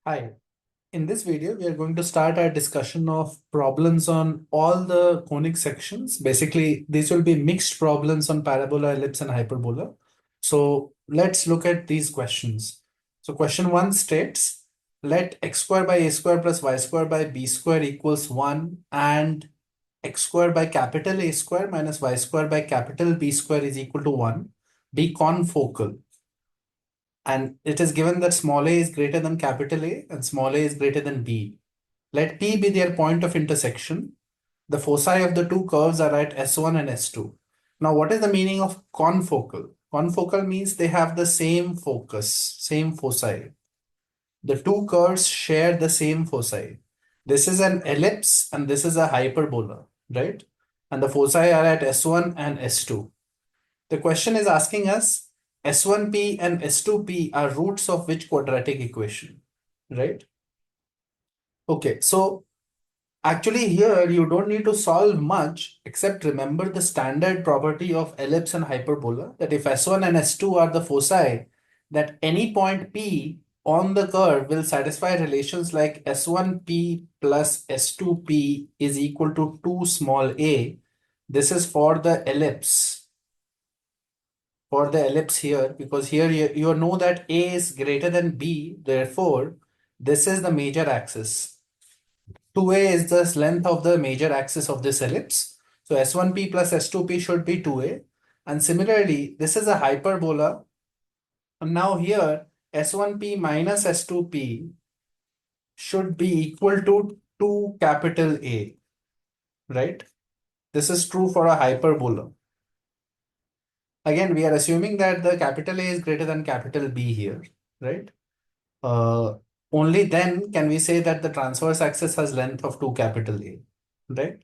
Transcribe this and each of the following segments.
Hi. In this video, we are going to start our discussion of problems on all the conic sections. Basically, these will be mixed problems on parabola, ellipse, and hyperbola. So let's look at these questions. So question 1 states, let x square by a square plus y square by b square equals 1 and x square by capital A square minus y square by capital B square is equal to 1 be confocal. And it is given that small a is greater than capital A and small a is greater than B. Let P be their point of intersection. The foci of the two curves are at S1 and S2. Now, what is the meaning of confocal? Confocal means they have the same focus, same foci. The two curves share the same foci. This is an ellipse and this is a hyperbola, right? And the foci are at S1 and S2. The question is asking us S1p and S2p are roots of which quadratic equation, right? Okay, so actually here you don't need to solve much except remember the standard property of ellipse and hyperbola that if S1 and S2 are the foci, that any point P on the curve will satisfy relations like S1p plus S2p is equal to 2 small a. This is for the ellipse. For the ellipse here, because here you know that A is greater than B, therefore this is the major axis. 2A is the length of the major axis of this ellipse. So S1P plus S2P should be 2A. And similarly, this is a hyperbola. And now here S1P minus S2P should be equal to 2 capital A, right? This is true for a hyperbola. Again, we are assuming that the capital A is greater than capital B here, right? Uh, Only then can we say that the transverse axis has length of 2 capital A, right?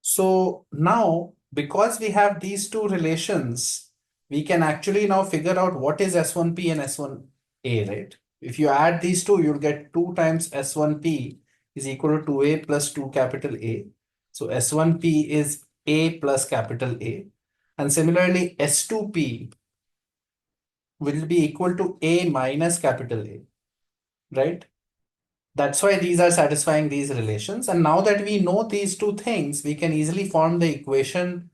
So now, because we have these two relations, we can actually now figure out what is S1P and S1A, right? If you add these two, you'll get 2 times S1P is equal to 2A plus 2 capital A. So S1P is A plus capital A. And similarly, S2P will be equal to A minus capital A, right? That's why these are satisfying these relations. And now that we know these two things, we can easily form the equation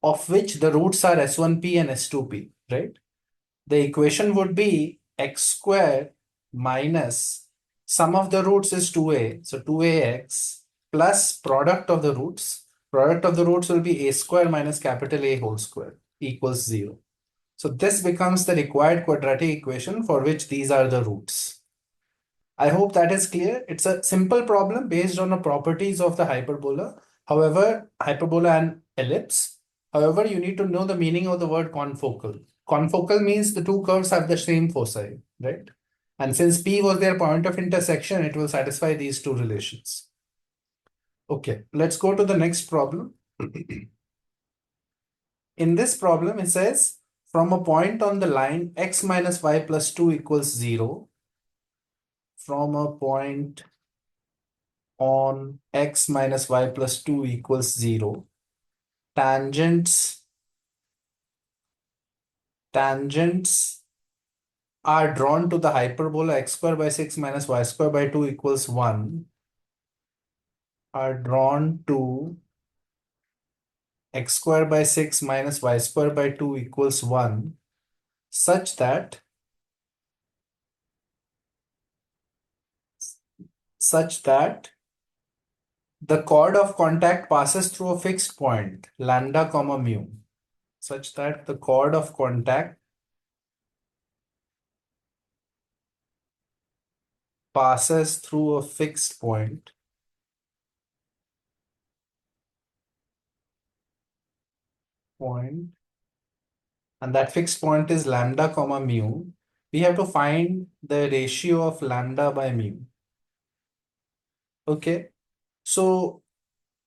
of which the roots are S1P and S2P, right? The equation would be x squared minus sum of the roots is 2a, so 2ax plus product of the roots. Product of the roots will be a square minus capital A whole square equals 0. So this becomes the required quadratic equation for which these are the roots. I hope that is clear. It's a simple problem based on the properties of the hyperbola. However, hyperbola and ellipse. However, you need to know the meaning of the word confocal. Confocal means the two curves have the same foci, right? And since P was their point of intersection, it will satisfy these two relations. Okay, let's go to the next problem. In this problem, it says from a point on the line x minus y plus 2 equals 0, from a point on x minus y plus 2 equals 0, tangents are drawn to the hyperbola x square by 6 minus y square by 2 equals 1 are drawn to x square by 6 minus y square by 2 equals 1 such that the chord of contact passes through a fixed point lambda comma mu, such that the chord of contact passes through a fixed point and that fixed point is lambda comma mu. We have to find the ratio of lambda by mu. Okay, so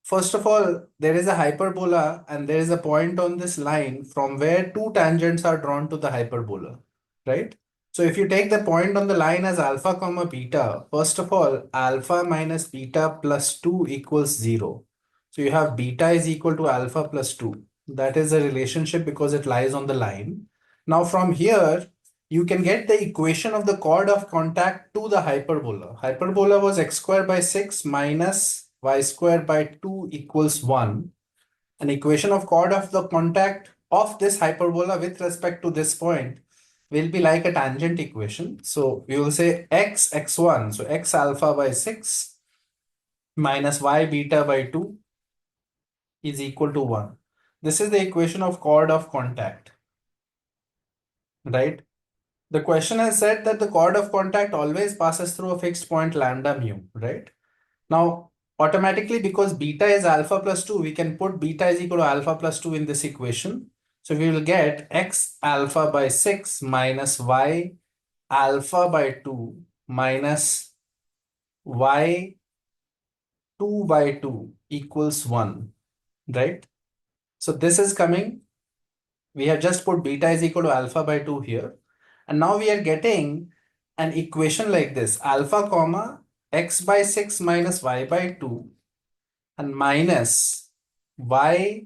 first of all, there is a hyperbola and there is a point on this line from where two tangents are drawn to the hyperbola, right? So if you take the point on the line as alpha comma beta, first of all, alpha minus beta plus 2 equals 0. So you have beta is equal to alpha plus 2. That is a relationship because it lies on the line. Now from here, you can get the equation of the chord of contact to the hyperbola. Hyperbola was x square by 6 minus y square by 2 equals 1. An equation of chord of the contact of this hyperbola with respect to this point will be like a tangent equation. So we will say x1, so x alpha by 6 minus y beta by 2 is equal to 1. This is the equation of chord of contact, right? The question has said that the chord of contact always passes through a fixed point lambda mu, right? Now, automatically, because beta is alpha plus 2, we can put beta is equal to alpha plus 2 in this equation. So we will get x alpha by 6 minus y alpha by 2 minus y 2 by 2 equals 1, right? So this is coming. We have just put beta is equal to alpha by 2 here. And now we are getting an equation like this, alpha comma x by 6 minus y by 2 and minus y,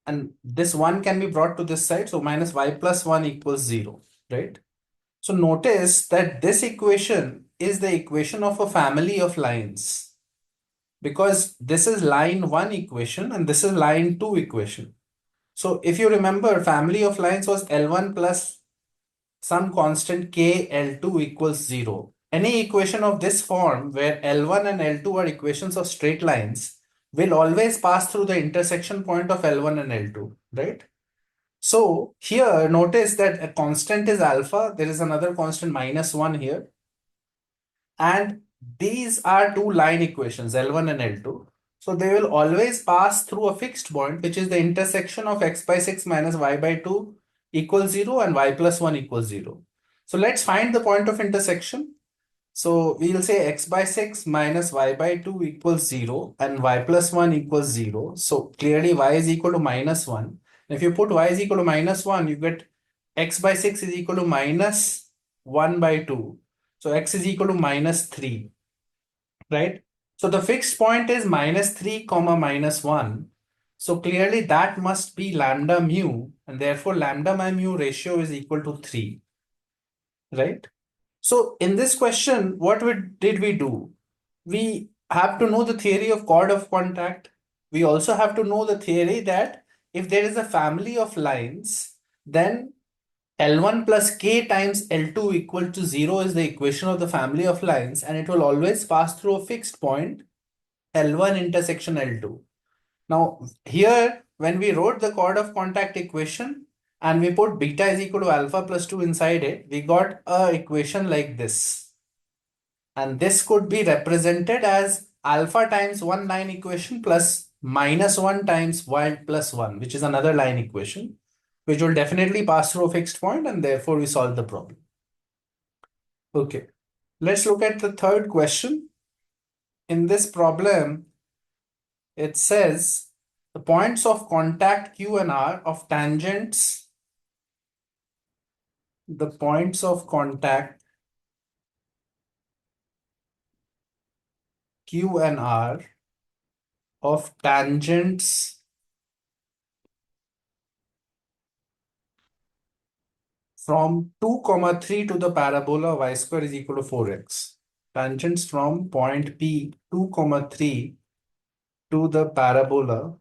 and this 1 can be brought to this side. So minus y plus 1 equals 0, right? So notice that this equation is the equation of a family of lines, because this is line 1 equation and this is line 2 equation. So if you remember, family of lines was L1 plus some constant k L2 equals 0. Any equation of this form where L1 and L2 are equations of straight lines will always pass through the intersection point of L1 and L2, right? So here notice that a constant is alpha. There is another constant minus 1 here. And these are two line equations, L1 and L2. So they will always pass through a fixed point, which is the intersection of x by 6 minus y by 2 equals 0 and y plus 1 equals 0. So let's find the point of intersection. So we'll say x by 6 minus y by 2 equals 0 and y plus 1 equals 0. So clearly y is equal to minus 1. If you put y is equal to minus 1, you get x by 6 is equal to minus 1 by 2. So x is equal to minus 3, right? So the fixed point is minus 3 comma minus 1. So clearly that must be lambda mu, and therefore lambda by mu ratio is equal to 3, right? So in this question, what did we do? We have to know the theory of chord of contact. We also have to know the theory that if there is a family of lines, then L1 plus k times L2 equal to 0 is the equation of the family of lines, and it will always pass through a fixed point L1 intersection L2. Now here, when we wrote the chord of contact equation and we put beta is equal to alpha plus 2 inside it, we got a equation like this. And this could be represented as alpha times one line equation plus minus 1 times y plus 1, which is another line equation, which will definitely pass through a fixed point, and therefore we solve the problem. Okay, let's look at the third question. In this problem, it says the points of contact Q and R of tangents, the points of contact Q and R of tangents from 2 comma 3 to the parabola y square is equal to 4x. Tangents from point P 2 comma 3 to the parabola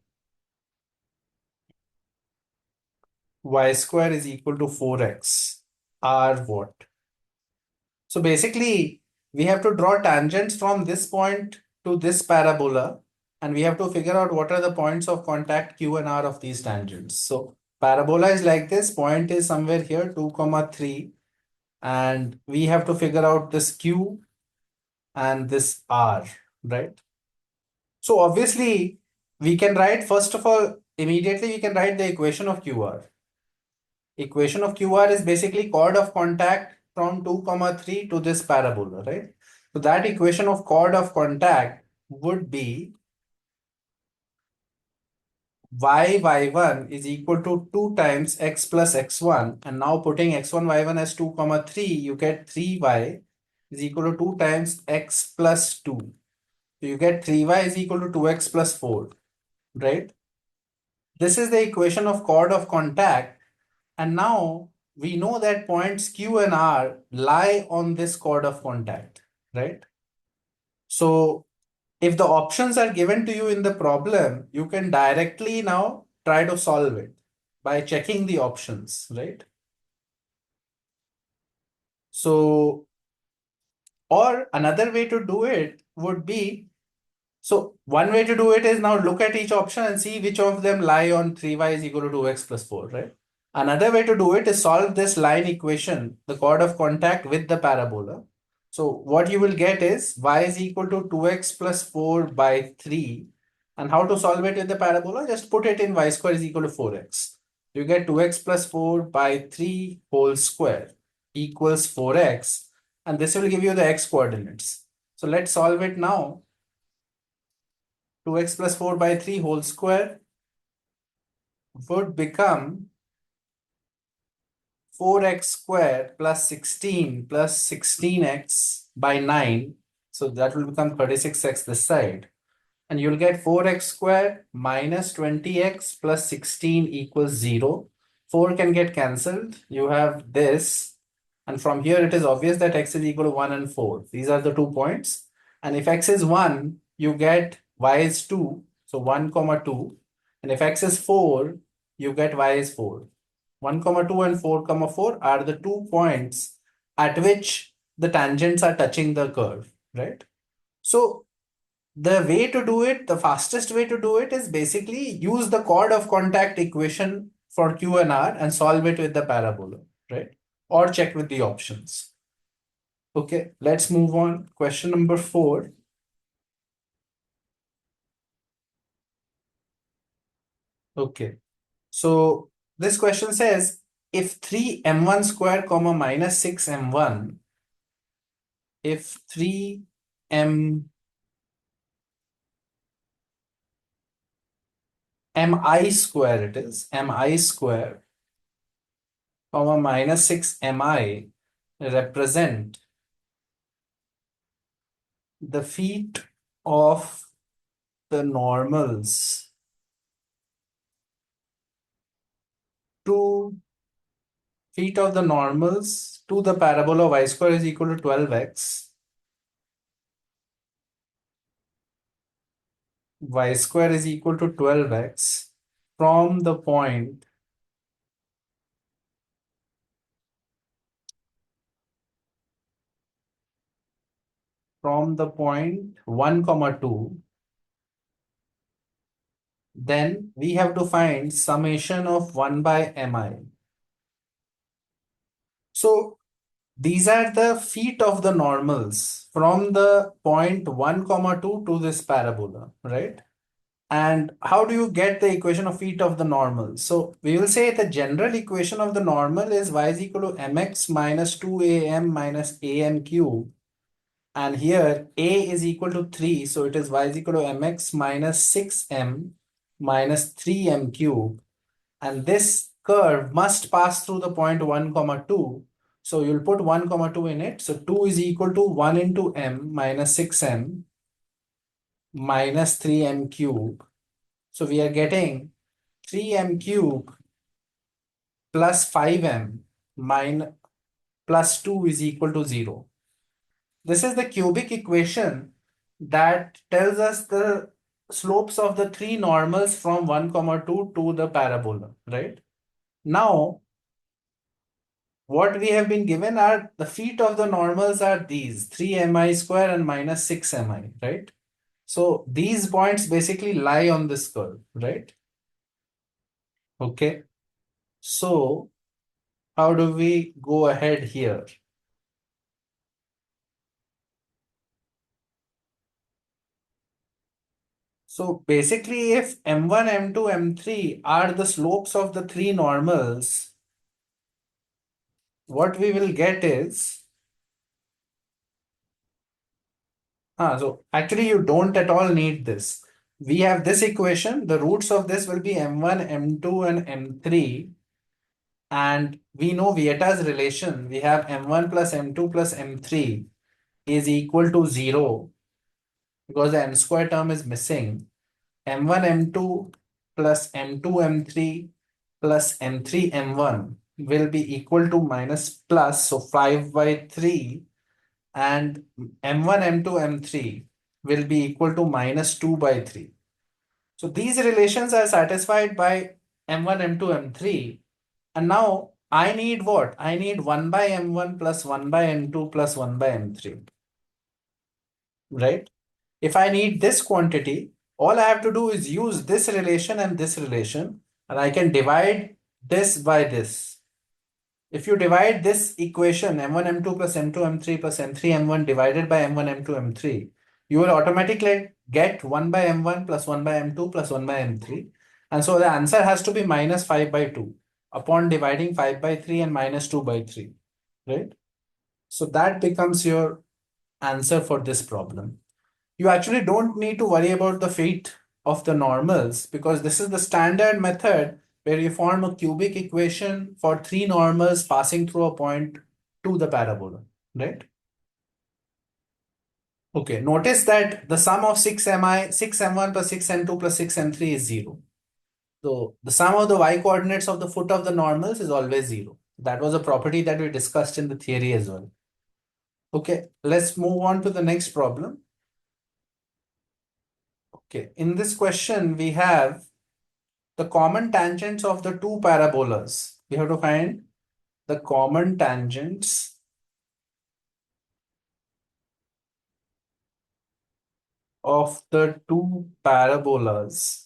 y square is equal to 4x are what? So basically, we have to draw tangents from this point to this parabola, and we have to figure out what are the points of contact Q and R of these tangents. So parabola is like this, point is somewhere here 2 comma 3, and we have to figure out this Q and this R, right? So obviously we can write, first of all, immediately we can write the equation of QR. Equation of QR is basically chord of contact from 2 comma 3 to this parabola, right? So that equation of chord of contact would be y1 is equal to 2 times x plus x1, and now putting x1 y1 as 2 comma 3, you get 3y is equal to 2 times x plus 2. So you get 3y is equal to 2x plus 4, right? This is the equation of chord of contact. And now we know that points Q and R lie on this chord of contact, right? So if the options are given to you in the problem, you can directly now try to solve it by checking the options, right? So, or another way to do it would be, so one way to do it is now look at each option and see which of them lie on 3y is equal to 2x plus 4, right? Another way to do it is solve this line equation, the chord of contact with the parabola. So what you will get is y is equal to 2x plus 4 by 3. And how to solve it with the parabola? Just put it in y square is equal to 4x. You get 2x plus 4 by 3 whole square equals 4x. And this will give you the x coordinates. So let's solve it now. 2x plus 4 by 3 whole square would become 4x square plus 16 plus 16x by 9. So that will become 36x this side. And you'll get 4x square minus 20x plus 16 equals 0. 4 can get cancelled. You have this. And from here, it is obvious that x is equal to 1 and 4. These are the 2 points. And if x is 1, you get y is 2. So 1 comma 2. And if x is 4, you get y is 4. 1 comma 2 and 4 comma 4 are the 2 points at which the tangents are touching the curve, right? So the way to do it, the fastest way to do it is basically use the chord of contact equation for Q and R and solve it with the parabola, right? Or check with the options. Okay, let's move on. Question number 4. Okay, so this question says if 3m1 square comma minus 6m1, if 3m mi square, it is mi square comma minus 6 mi represent the feet of the normals to the parabola y square is equal to 12x, y square is equal to 12x from the point from the point 1 comma 2, then we have to find summation of 1 by mi. So these are the feet of the normals from the point 1 comma 2 to this parabola, right? And how do you get the equation of feet of the normal? So we will say the general equation of the normal is y is equal to mx minus 2am minus am cube. And here a is equal to 3. So it is y is equal to mx minus 6m minus 3m cube. And this curve must pass through the point 1 comma 2. So you'll put 1 comma 2 in it. So 2 is equal to 1 into m minus 6m minus 3m cube. So we are getting 3m cube plus 5m minus plus 2 is equal to 0. This is the cubic equation that tells us the slopes of the three normals from 1 comma 2 to the parabola, right? Now, what we have been given are the feet of the normals are these 3mi square and minus 6mi, right? So these points basically lie on this curve, right? Okay. So how do we go ahead here? So basically, if m1, m2, m3 are the slopes of the three normals, what we will get is, so actually you don't at all need this. We have this equation, the roots of this will be m1, m2 and m3. And we know Vieta's relation. We have m1 plus m2 plus m3 is equal to 0 because the m square term is missing. m1 m2 plus m2 m3 plus m3 m1 will be equal to minus plus, so 5 by 3, and m1, m2, m3 will be equal to minus 2 by 3. So these relations are satisfied by m1, m2, m3. And now I need what? I need 1 by m1 plus 1 by m2 plus 1 by m3, right? If I need this quantity, all I have to do is use this relation and this relation, and I can divide this by this. If you divide this equation m1, m2 plus m2, m3 plus m3, m1 divided by m1, m2, m3, you will automatically get 1 by m1 plus 1 by m2 plus 1 by m3. And so the answer has to be minus 5 by 2 upon dividing 5 by 3 and minus 2 by 3, right? So that becomes your answer for this problem. You actually don't need to worry about the fate of the normals, because this is the standard method where you form a cubic equation for three normals passing through a point to the parabola, right? Okay, notice that the sum of 6m1 plus 6m2 plus 6m3 is 0. So the sum of the y coordinates of the foot of the normals is always 0. That was a property that we discussed in the theory as well. Okay, let's move on to the next problem. Okay, in this question, we have the common tangents of the two parabolas. We have to find the common tangents of the two parabolas.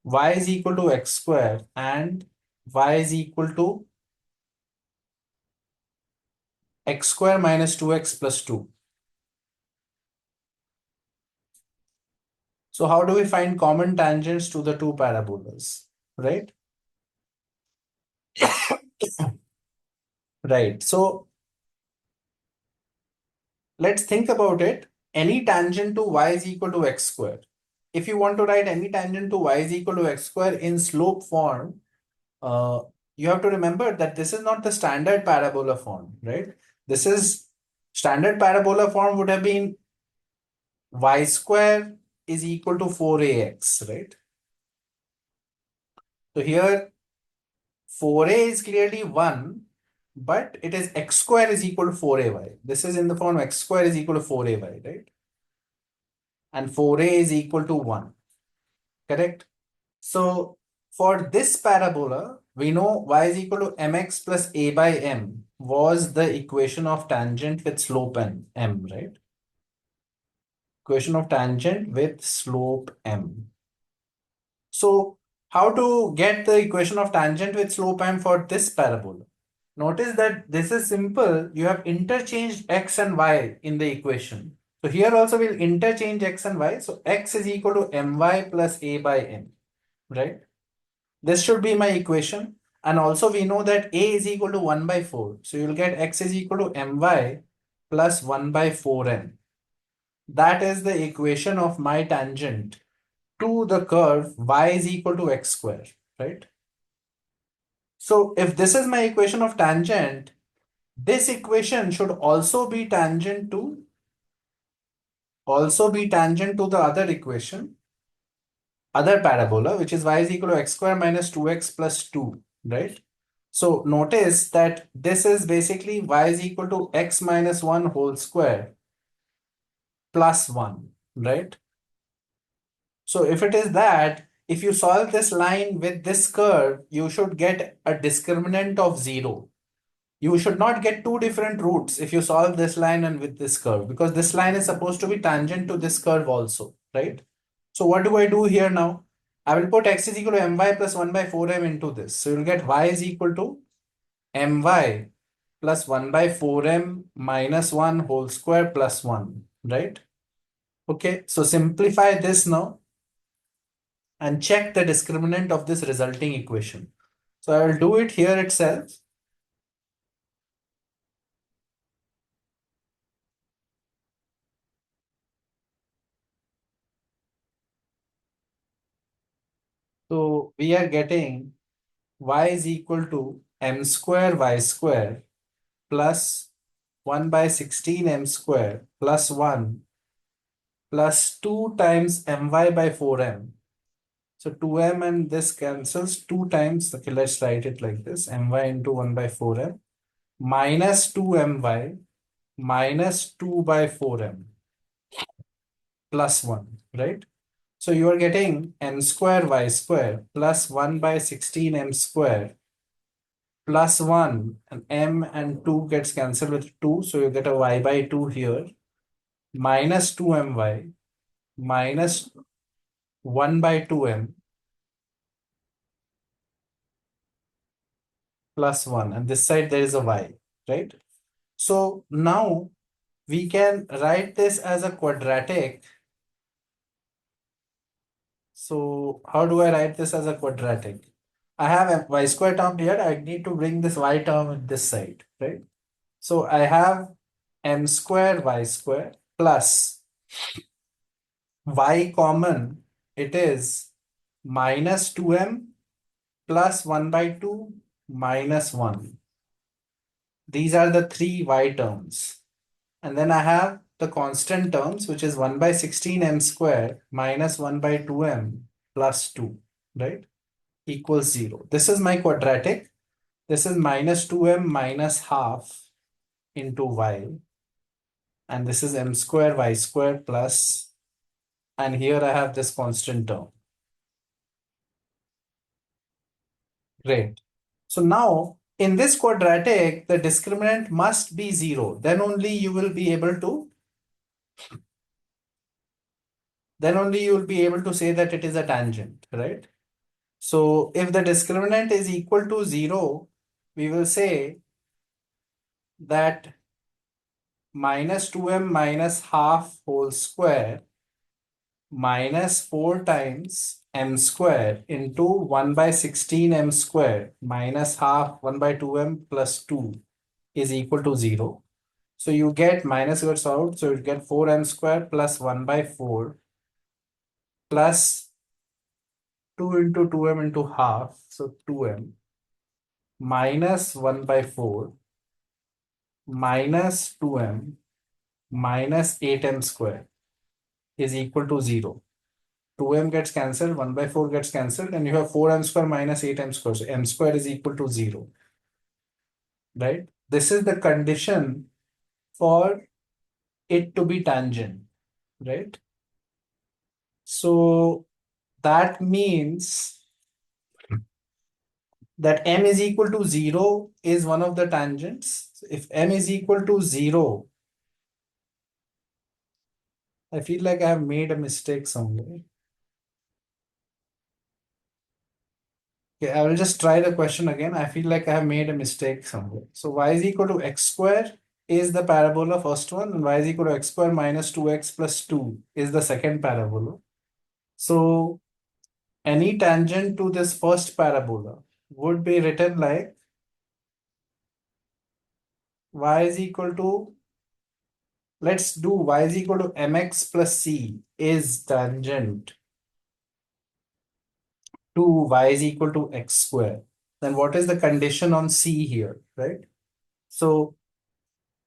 Y is equal to x square and y is equal to x square minus 2x plus 2. So how do we find common tangents to the two parabolas, right? Right. So let's think about it. Any tangent to y is equal to x square. If you want to write any tangent to y is equal to x square in slope form, uh, you have to remember that this is not the standard parabola form, right? This is standard parabola form would have been y square is equal to 4ax, right? So here 4a is clearly 1, but it is x square is equal to 4ay. This is in the form x square is equal to 4ay, right? And 4a is equal to 1, correct? So for this parabola, we know y is equal to mx plus a by m was the equation of tangent with slope m, right? Equation of tangent with slope m. So how to get the equation of tangent with slope m for this parabola? Notice that this is simple. You have interchanged x and y in the equation. So here also we'll interchange x and y. So x is equal to my plus a by m, right? This should be my equation. And also we know that a is equal to 1 by 4. So you'll get x is equal to my plus 1 by 4m. That is the equation of my tangent to the curve y is equal to x square, right? So if this is my equation of tangent, this equation should also be tangent to the other equation, other parabola, which is y is equal to x square minus 2x plus 2, right? So notice that this is basically y is equal to x minus 1 whole square plus 1, right? So if it is that, if you solve this line with this curve, you should get a discriminant of 0. You should not get two different roots if you solve this line and with this curve, because this line is supposed to be tangent to this curve also, right? So what do I do here now? I will put x is equal to my plus 1 by 4m into this. So you'll get y is equal to my plus 1 by 4m minus 1 whole square plus 1, right? Okay, so simplify this now and check the discriminant of this resulting equation. So I will do it here itself. So we are getting y is equal to m square y square plus 1 by 16 m square plus 1 plus 2 times my by 4m. So 2m and this cancels 2 times. Okay, let's write it like this. My into 1 by 4m minus 2my minus 2 by 4m plus 1, right? So you are getting m square y square plus 1 by 16 m square plus 1, and m and 2 gets cancelled with 2. So you get a y by 2 here minus 2my minus 1 by 2m plus 1. And this side there is a y, right? So now we can write this as a quadratic. So how do I write this as a quadratic? I have a y square term here. I need to bring this y term in this side, right? So I have m square y square plus y common. It is minus 2m plus 1 by 2 minus 1. These are the three y terms. And then I have the constant terms, which is 1 by 16 m square minus 1 by 2m plus 2, right? Equals 0. This is my quadratic. This is minus 2m minus half into y. And this is m square y square plus, and here I have this constant term. Great. So now in this quadratic, the discriminant must be 0. Then only you will be able to say that it is a tangent, right? So if the discriminant is equal to 0, we will say that minus 2m minus half whole square minus 4 times m square into 1 by 16 m square minus half 1 by 2m plus 2 is equal to 0. So you get minus goes out, so you get 4m square plus 1 by 4 plus 2 into 2m into half, so 2m minus 1 by 4 minus 2m minus 8m square is equal to 0. 2m gets cancelled, 1 by 4 gets cancelled, and you have 4m square minus 8m square. So m square is equal to 0, right? This is the condition for it to be tangent, right? So that means that m is equal to 0 is one of the tangents. So if m is equal to 0, I feel like I have made a mistake somewhere. Okay, I will just try the question again. I feel like I have made a mistake somewhere. So y is equal to x square is the parabola first one, and y is equal to x square minus 2x plus 2 is the second parabola. So any tangent to this first parabola would be written like y is equal to, let's do y is equal to mx plus c is tangent to y is equal to x square. Then what is the condition on c here, right? So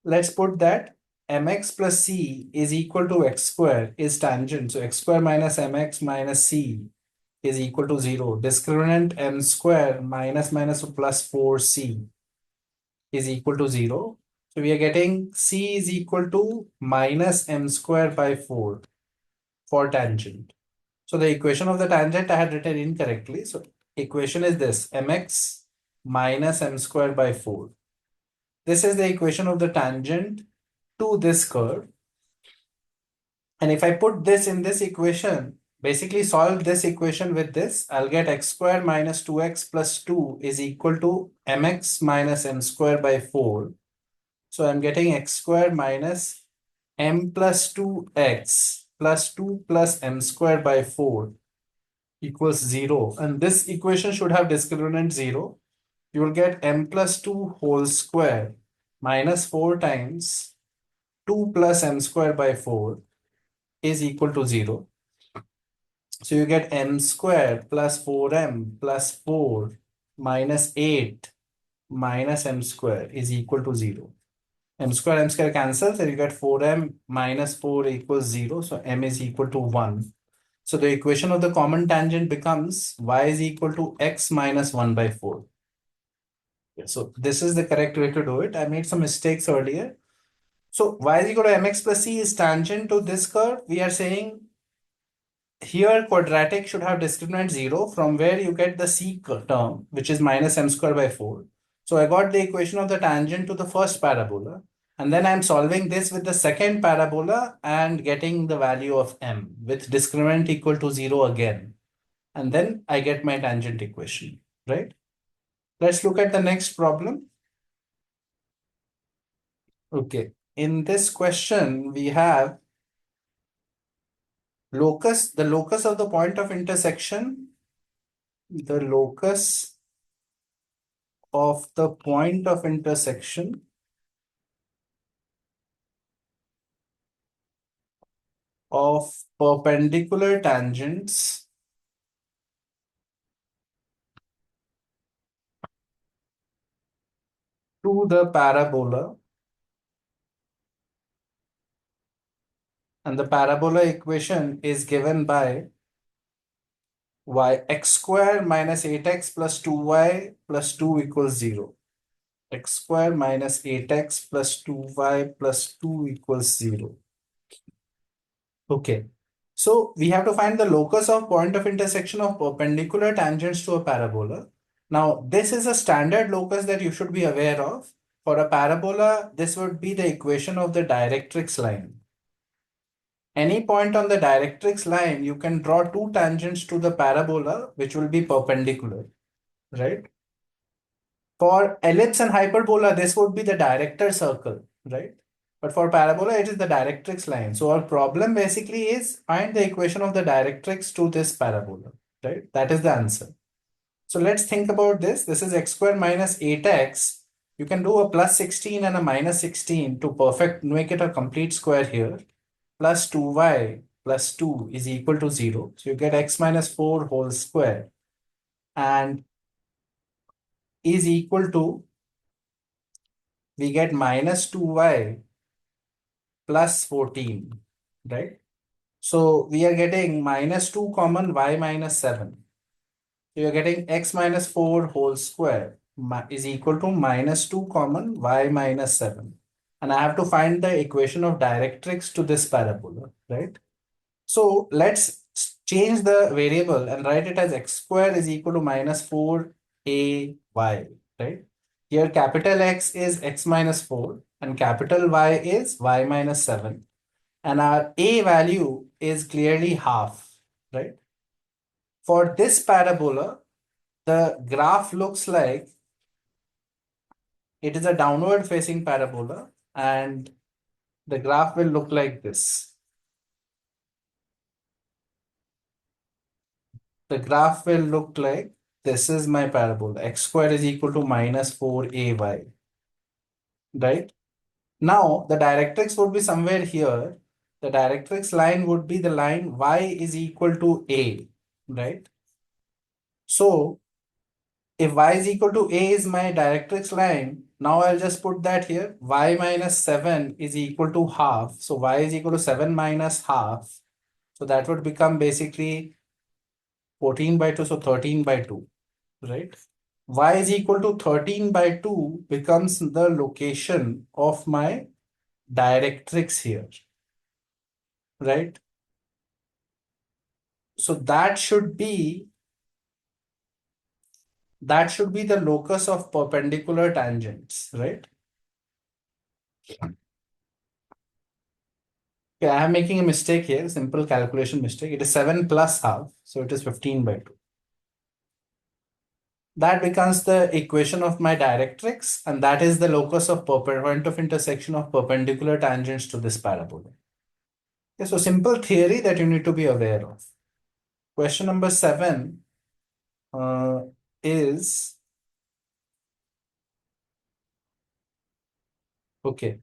let's put that mx plus c is equal to x square is tangent. So x square minus mx minus c is equal to 0. Discriminant m square minus minus plus 4c is equal to 0. So we are getting c is equal to minus m square by 4 for tangent. So the equation of the tangent I had written incorrectly. So equation is this, mx minus m square by 4. This is the equation of the tangent to this curve. And if I put this in this equation, basically solve this equation with this, I'll get x square minus 2x plus 2 is equal to mx minus m square by 4. So I'm getting x square minus m plus 2x plus 2 plus m square by 4 equals 0. And this equation should have discriminant 0. You will get m plus 2 whole square minus 4 times 2 plus m square by 4 is equal to 0. So you get m square plus 4m plus 4 minus 8 minus m square is equal to 0. M square cancels, and you get 4m minus 4 equals 0. So m is equal to 1. So the equation of the common tangent becomes y is equal to x minus 1 by 4. So this is the correct way to do it. I made some mistakes earlier. So y is equal to mx plus c is tangent to this curve. We are saying here quadratic should have discriminant 0, from where you get the c term, which is minus m square by 4. So I got the equation of the tangent to the first parabola. And then I'm solving this with the second parabola and getting the value of m with discriminant equal to 0 again. And then I get my tangent equation, right? Let's look at the next problem. Okay. In this question, we have the locus of the point of intersection, the locus of the point of intersection of perpendicular tangents to the parabola, and the parabola equation is given by x square minus 8x plus 2y plus 2 equals 0. X square minus 8x plus 2y plus 2 equals 0. Okay. So we have to find the locus of point of intersection of perpendicular tangents to a parabola. Now, this is a standard locus that you should be aware of. For a parabola, this would be the equation of the directrix line. Any point on the directrix line, you can draw two tangents to the parabola, which will be perpendicular, right? For ellipse and hyperbola, this would be the director circle, right? But for parabola, it is the directrix line. So our problem basically is find the equation of the directrix to this parabola, right? That is the answer. So let's think about this. This is x square minus 8x. You can do a plus 16 and a minus 16 to make it a complete square here. Plus 2y plus 2 is equal to 0. So you get x minus 4 whole square and is equal to, we get minus 2y plus 14, right? So we are getting minus 2 common y minus 7. So you're getting x minus 4 whole square is equal to minus 2 common y minus 7. And I have to find the equation of directrix to this parabola, right? So let's change the variable and write it as x square is equal to minus 4ay, right? Here capital X is x minus 4 and capital Y is y minus 7. And our a value is clearly half, right? For this parabola, the graph looks like it is a downward facing parabola and the graph will look like this. The graph will look like this is my parabola. X square is equal to minus 4ay, right? Now, the directrix would be somewhere here. The directrix line would be the line y is equal to a, right? So, if y is equal to a is my directrix line, now I'll just put that here. Y minus 7 is equal to half. So, y is equal to 7 minus half. So, that would become basically 14 by 2, so 13 by 2, right? Y is equal to 13 by 2 becomes the location of my directrix here, right? So that should be the locus of perpendicular tangents, right? Okay, I am making a mistake here, simple calculation mistake. It is 7 plus half, so it is 15 by 2. That becomes the equation of my directrix, and that is the locus of point of intersection of perpendicular tangents to this parabola. Okay, so simple theory that you need to be aware of. Question number 7 is, okay.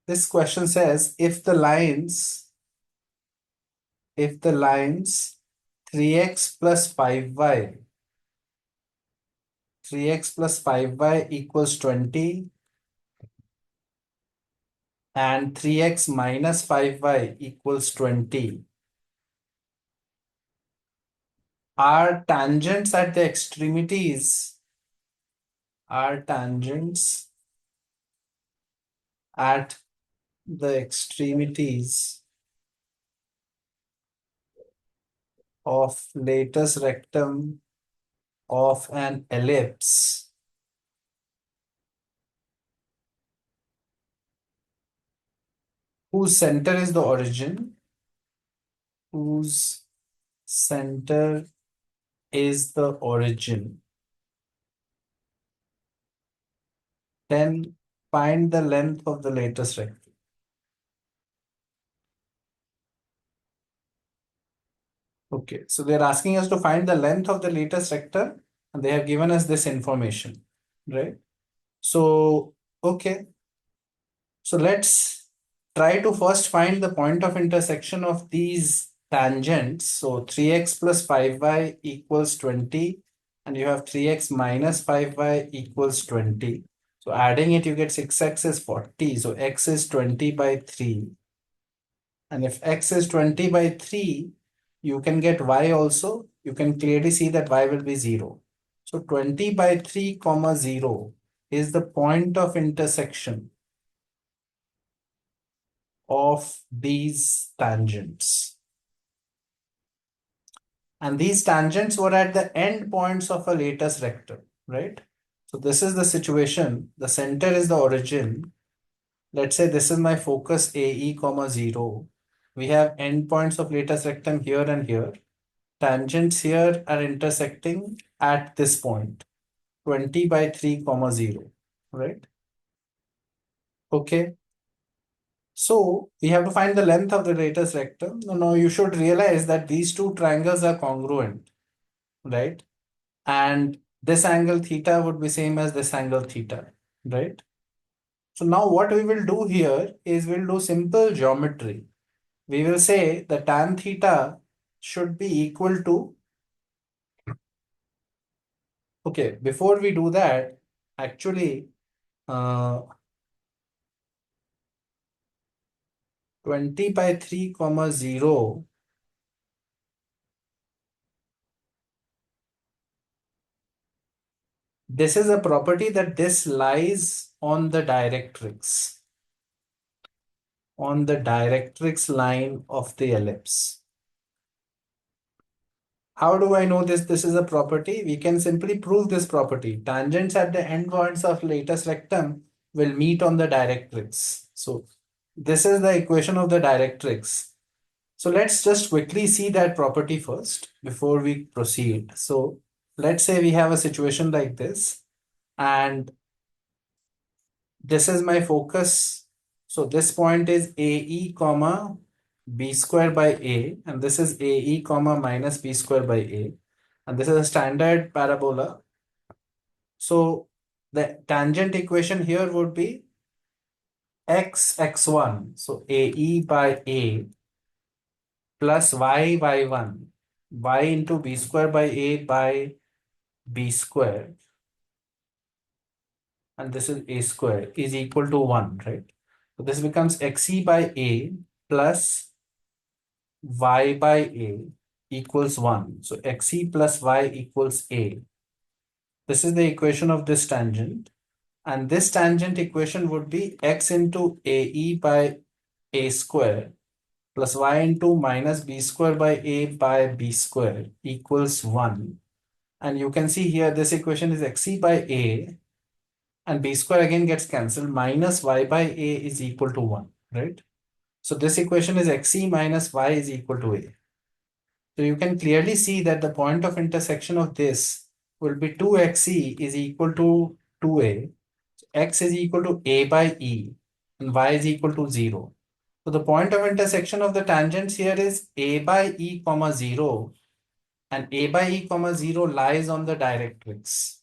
This question says, if the lines 3x plus 5y 3x plus 5y equals 20 and 3x minus 5y equals 20 are tangents at the extremities, are tangents at the extremities of latus rectum of an ellipse whose center is the origin, whose center is the origin. Then find the length of the latus rectum. Okay, so they're asking us to find the length of the latus rectum and they have given us this information, right? So, okay, so let's try to first find the point of intersection of these tangents. So 3x plus 5y equals 20 and you have 3x minus 5y equals 20. So adding it, you get 6x is 40. So x is 20 by 3. And if x is 20 by 3, you can get y also. You can clearly see that y will be 0. So 20 by 3 comma 0 is the point of intersection of these tangents. And these tangents were at the end points of a latus rectum, right? So this is the situation. The center is the origin. Let's say this is my focus AE comma 0. We have endpoints of latus rectum here and here. Tangents here are intersecting at this point, 20 by 3 comma 0, right? Okay. So we have to find the length of the latus rectum. Now you should realize that these two triangles are congruent, right? And this angle theta would be same as this angle theta, right? So now what we will do here is we'll do simple geometry. We will say the tan theta should be equal to, okay, before we do that, actually, uh, 20 by 3 comma 0, this is a property that this lies on the directrix line of the ellipse. How do I know this? This is a property. We can simply prove this property. Tangents at the end points of latus rectum will meet on the directrix. So this is the equation of the directrix. So let's just quickly see that property first before we proceed. So let's say we have a situation like this, and this is my focus. So this point is AE comma B square by A, and this is AE comma minus B square by A. And this is a standard parabola. So the tangent equation here would be x1. So AE by A plus y1, y into B square by A by B square. And this is A square is equal to 1, right? So this becomes xe by A plus y by A equals 1. So xe plus y equals A. This is the equation of this tangent. And this tangent equation would be x into AE by A square plus y into minus B square by A by B square equals 1. And you can see here this equation is xe by A and B square again gets cancelled, minus y by A is equal to 1, right? So this equation is xe minus y is equal to A. So you can clearly see that the point of intersection of this will be 2xe is equal to 2a. So x is equal to a by e and y is equal to 0. So the point of intersection of the tangents here is a by e comma 0, and a by e comma 0 lies on the directrix.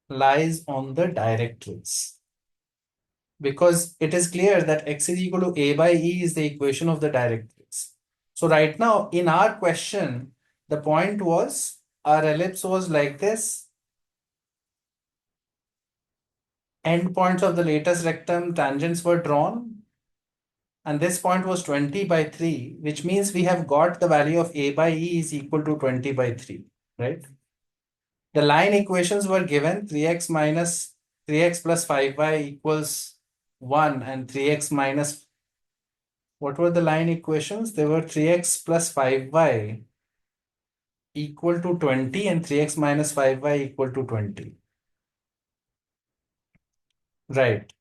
Lies on the directrix. Because it is clear that x is equal to a by e is the equation of the directrix. So right now in our question, the point was our ellipse was like this. endpoints of the latest rectum tangents were drawn, and this point was 20 by 3, which means we have got the value of A by E is equal to 20 by 3, right? The line equations were given 3x plus 5y equals 1 and 3x minus, what were the line equations? They were 3x plus 5y equal to 20 and 3x minus 5y equal to 20. Right.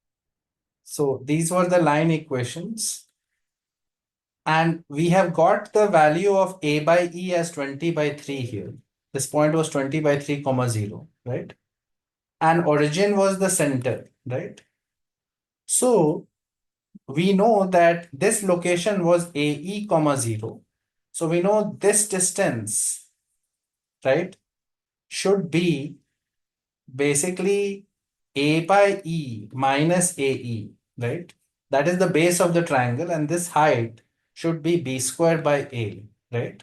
So these were the line equations. And we have got the value of A by E as 20 by 3 here. This point was 20 by 3 comma 0, right? And origin was the center, right? So we know that this location was AE comma 0. So we know this distance, right, should be basically A by E minus AE, right? That is the base of the triangle, and this height should be B squared by A, right?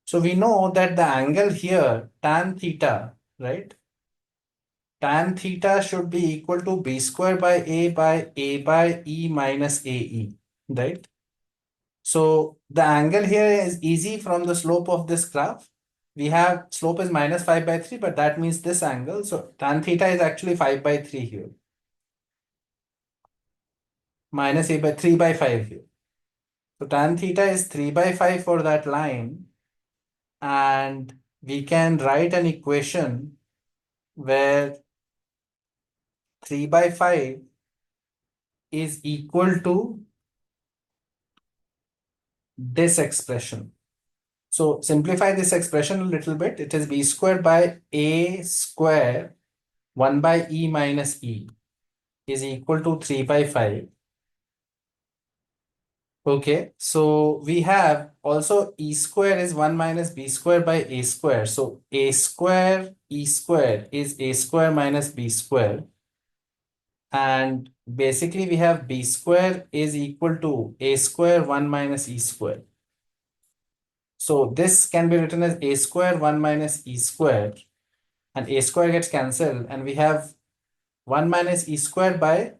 So we know that the angle here, tan theta, right? Tan theta should be equal to B squared by A by E minus AE, right? So the angle here is easy from the slope of this graph. We have slope is minus 5 by 3, but that means this angle. So tan theta is actually 5 by 3 here. Minus A by 3 by 5 here. So tan theta is 3 by 5 for that line. And we can write an equation where 3 by 5 is equal to this expression. So simplify this expression a little bit. It is B squared by A square 1 by E minus E is equal to 3 by 5. Okay, so we have also E square is 1 minus B square by A square. So A square E square is A square minus B square. And basically we have B square is equal to A square 1 minus E square. So this can be written as A square 1 minus E square, and A square gets cancelled, and we have 1 minus E square by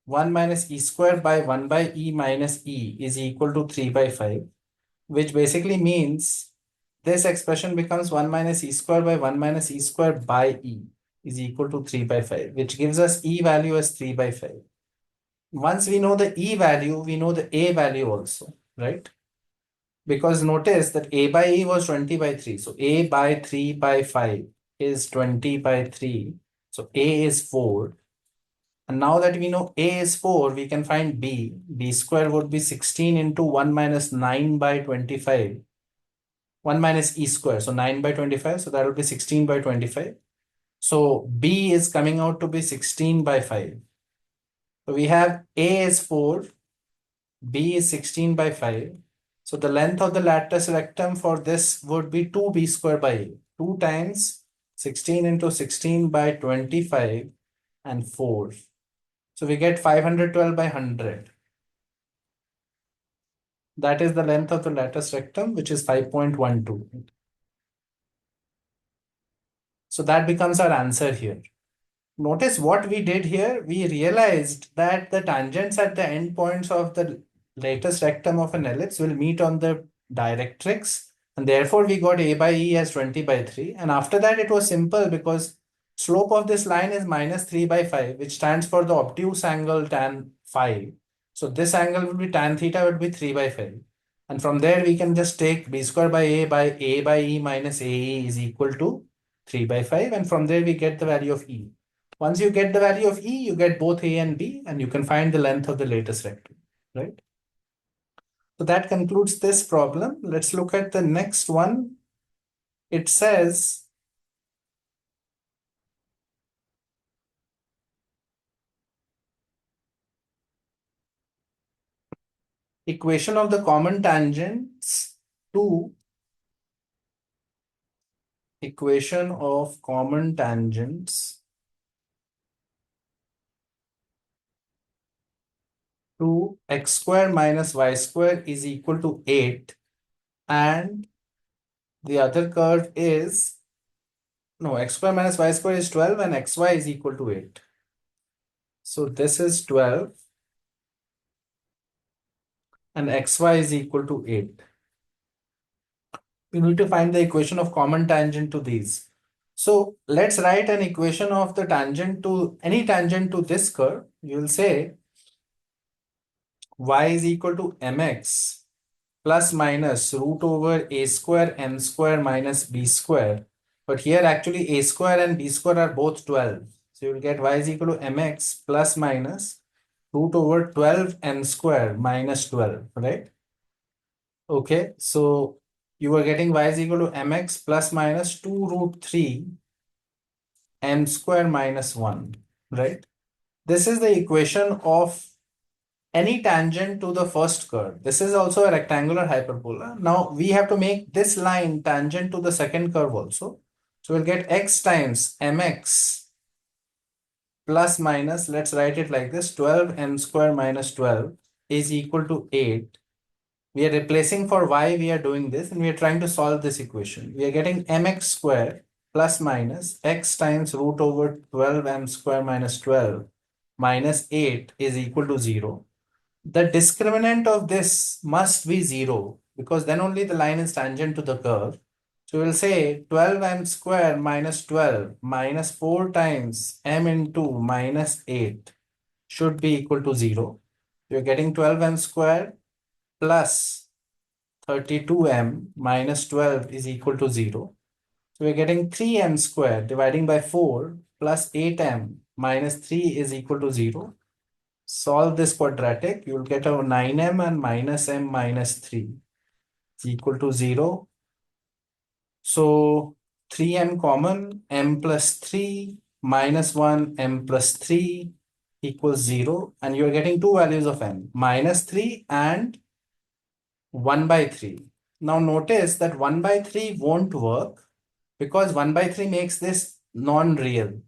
1 minus E square by 1 by E minus E is equal to 3 by 5, which basically means this expression becomes 1 minus E square by 1 minus E square by E is equal to 3 by 5, which gives us E value as 3 by 5. Once we know the E value, we know the A value also, right? Because notice that A by E was 20 by 3. So A by 3 by 5 is 20 by 3. So A is 4. And now that we know A is 4, we can find B. B square would be 16 into 1 minus 9 by 25. 1 minus E square. So 9 by 25. So that would be 16 by 25. So B is coming out to be 16 by 5. So we have A is 4. B is 16 by 5. So the length of the lattice rectum for this would be 2b square by a. 2 times 16 into 16 by 25 and 4. So we get 512 by 100. That is the length of the lattice rectum, which is 5.12. So that becomes our answer here. Notice what we did here. We realized that the tangents at the endpoints of the latest rectum of an ellipse will meet on the directrix, and therefore we got A by E as 20 by 3. And after that it was simple because slope of this line is minus 3 by 5, which stands for the obtuse angle tan phi. So this angle would be tan theta would be 3 by 5. And from there we can just take B square by A by E minus AE is equal to 3 by 5. And from there we get the value of E. Once you get the value of E, you get both A and B, and you can find the length of the latest rectum, right? So that concludes this problem. Let's look at the next one. It says, equation of the common tangents to equation of common tangents to x square minus y square is equal to 8, and the other curve is, no, x square minus y square is 12 and xy is equal to 8. So this is 12 and xy is equal to 8. We need to find the equation of common tangent to these. So let's write an equation of the tangent to any tangent to this curve. You will say y is equal to mx plus minus root over a square m square minus b square. But here actually a square and b square are both 12. So you will get y is equal to mx plus minus root over 12 m square minus 12, right? Okay, so you are getting y is equal to mx plus minus 2 root 3 m square minus 1, right? This is the equation of any tangent to the first curve. This is also a rectangular hyperbola. Now we have to make this line tangent to the second curve also. So we'll get x times mx plus minus, let's write it like this, 12 m square minus 12 is equal to 8. We are replacing for y, we are doing this and we are trying to solve this equation. We are getting mx square plus minus x times root over 12 m square minus 12 minus 8 is equal to 0. The discriminant of this must be 0 because then only the line is tangent to the curve. So we'll say 12m square minus 12 minus 4 times m into minus 8 should be equal to 0. You're getting 12m square plus 32m minus 12 is equal to 0. So we're getting 3m square dividing by 4 plus 8m minus 3 is equal to 0. Solve this quadratic, you'll get a 9m and minus m minus 3 is equal to 0. So 3m common, m plus 3 minus 1, m plus 3 equals 0. And you're getting two values of m, minus 3 and 1 by 3. Now notice that 1 by 3 won't work because 1 by 3 makes this non-real.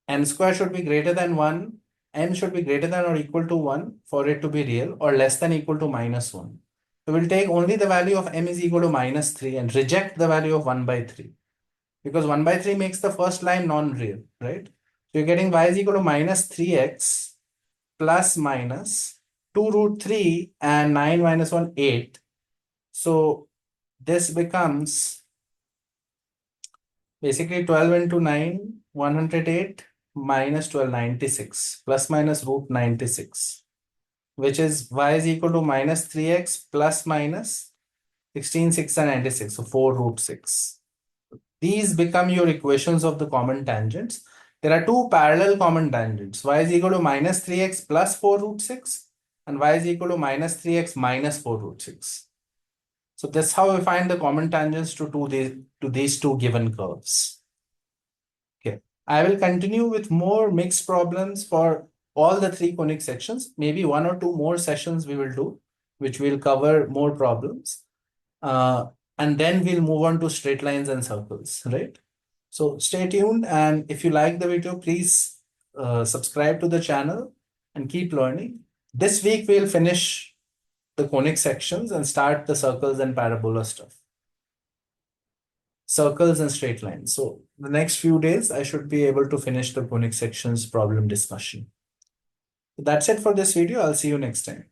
M square should be greater than 1, n should be greater than or equal to 1 for it to be real or less than equal to minus 1. So we'll take only the value of m is equal to minus 3 and reject the value of 1 by 3 because 1 by 3 makes the first line non-real, right? So you're getting y is equal to minus 3x plus minus 2 root 3 and 9 minus 1, 8. So this becomes basically 12 into 9, 108 minus 12, 96 plus minus root 96, which is y is equal to minus 3x plus minus 16, 6 and 96. So 4 root 6. These become your equations of the common tangents. There are two parallel common tangents. Y is equal to minus 3x plus 4 root 6 and y is equal to minus 3x minus 4 root 6. So that's how we find the common tangents to these two given curves. Okay, I will continue with more mixed problems for all the three conic sections. Maybe one or two more sessions we will do, which will cover more problems. And then we'll move on to straight lines and circles, right? So stay tuned. And if you like the video, please subscribe to the channel and keep learning. This week, we'll finish the conic sections and start the circles and parabola stuff. Circles and straight lines. So the next few days, I should be able to finish the conic sections problem discussion. That's it for this video. I'll see you next time.